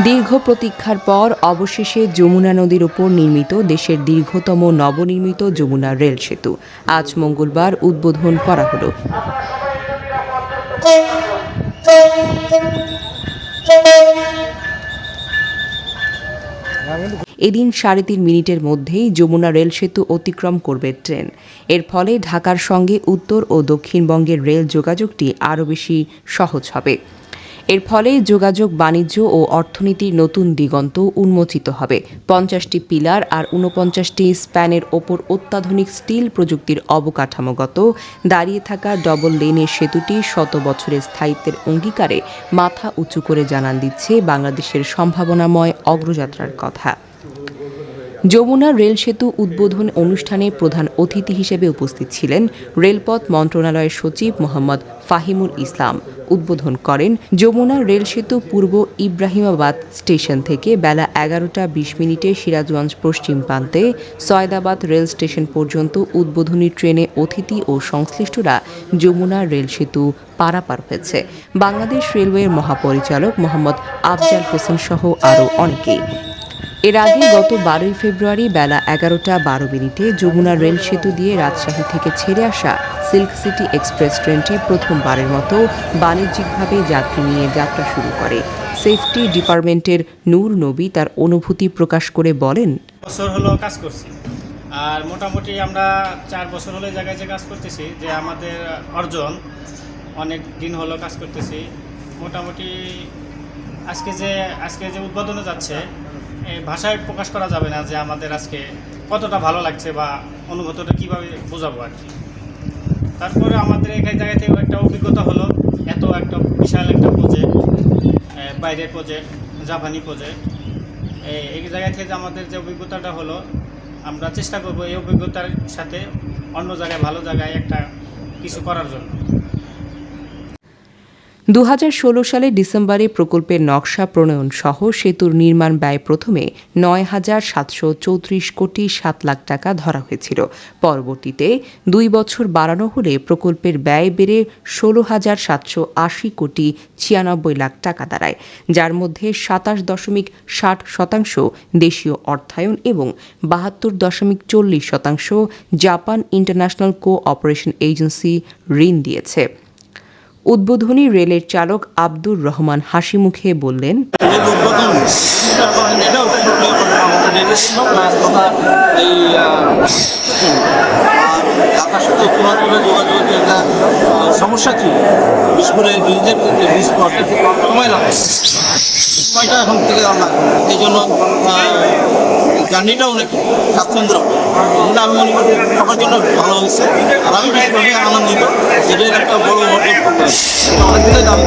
দীর্ঘ প্রতীক্ষার পর অবশেষে যমুনা নদীর উপর নির্মিত দেশের দীর্ঘতম নবনির্মিত যমুনা রেল সেতু আজ মঙ্গলবার উদ্বোধন করা হলো। এদিন ৩.৫ মিনিটের মধ্যেই যমুনা রেল সেতু অতিক্রম করবে ট্রেন। এর ফলে ঢাকার সঙ্গে উত্তর ও দক্ষিণবঙ্গের রেল যোগাযোগটি আরও বেশি সহজ হবে। এর ফলে যোগাযোগ, বাণিজ্য ও অর্থনীতির নতুন দিগন্ত উন্মোচিত হবে। ৫০টি পিলার আর ৪৯টি স্প্যানের ওপর অত্যাধুনিক স্টিল প্রযুক্তির অবকাঠামোগত দাঁড়িয়ে থাকা ডবল লেনের সেতুটি শত বছরের স্থায়িত্বের অঙ্গীকারে মাথা উঁচু করে জানান দিচ্ছে বাংলাদেশের সম্ভাবনাময় অগ্রযাত্রার কথা। যমুনা রেল সেতু উদ্বোধন অনুষ্ঠানে প্রধান অতিথি হিসেবে উপস্থিত ছিলেন রেলপথ মন্ত্রণালয়ের সচিব মোহাম্মদ ফাহিমুল ইসলাম। উদ্বোধন করেন যমুনা রেল সেতু পূর্ব ইব্রাহিমাবাদ স্টেশন থেকে বেলা ১১টা ২০ মিনিটে সিরাজগঞ্জ পশ্চিম প্রান্তে সয়দাবাদ রেল স্টেশন পর্যন্ত উদ্বোধনী ট্রেনে অতিথি ও সংশ্লিষ্টরা যমুনা রেল সেতু পারাপার হয়েছে। বাংলাদেশ রেলওয়ের মহাপরিচালক মোহাম্মদ আফজাল হোসেন সহ আরও অনেকেই। এর আগে গত ১২ ফেব্রুয়ারি বেলা ১১টা ১২ মিনিটে যমুনা রেল সেতু দিয়ে রাজশাহী থেকে ছেড়ে আসা সিল্ক সিটি এক্সপ্রেস ট্রেনটি প্রথমবারের মতো বাণিজ্যিকভাবে যাত্রী নিয়ে যাত্রা শুরু করে। সেফটি ডিপার্টমেন্টের নূর নবী তার অনুভূতি প্রকাশ করে বলেন, বছর হলো কাজ করছি, আর মোটামুটি আমরা ৪ বছর হলো জায়গায় যে কাজ করতেছি, যে আমাদের অর্জন অনেক দিন হলো কাজ করতেছি। মোটামুটি আজকে যে উদ্বোধনে যাচ্ছে, ভাষায় প্রকাশ করা যাবে না যে আমাদের আজকে কতটা ভালো লাগছে বা অনুভূতিটা কীভাবে বোঝাবো আর কি। তারপরে আমাদের এই জায়গাতে একটা অভিজ্ঞতা হলো, এত একটা বিশাল একটা প্রজেক্ট, বাইরের প্রজেক্ট, জাপানি প্রজেক্ট, এই জায়গা থেকে আমাদের যে অভিজ্ঞতাটা হলো, আমরা চেষ্টা করব এই অভিজ্ঞতার সাথে অন্য জায়গায় ভালো জায়গায় একটা কিছু করার জন্য। ২০১৬ সালের ডিসেম্বরে প্রকল্পের নকশা প্রণয়ন সহ সেতুর নির্মাণ ব্যয় প্রথমে ৯,৭৩৪ কোটি ৭ লাখ টাকা ধরা হয়েছিল। পরবর্তীতে ২ বছর বাড়ানো হলে প্রকল্পের ব্যয় বেড়ে ১৬,৭৮০ কোটি ৯৬ লাখ টাকা দাঁড়ায়, যার মধ্যে ২৭.৬০% দেশীয় অর্থায়ন এবং ৭২.৪০% জাপান ইন্টারন্যাশনাল কো-অপারেশন এজেন্সি ঋণ দিয়েছে। উদ্বোধনী রেলের চালক আব্দুর রহমান হাসিমুখে বললেন, সমস্যা ছিল, বিশেষ করে সময়টা এখন থেকে এই জন্য জার্নিটা অনেক স্বাচ্ছন্দ্র, আমি মনে করি সবার জন্য ভালো হয়েছে। আর আমি বিশেষভাবে আনন্দিত, এটাই একটা বড় অর্জন করতে অনেক দিনের দাম।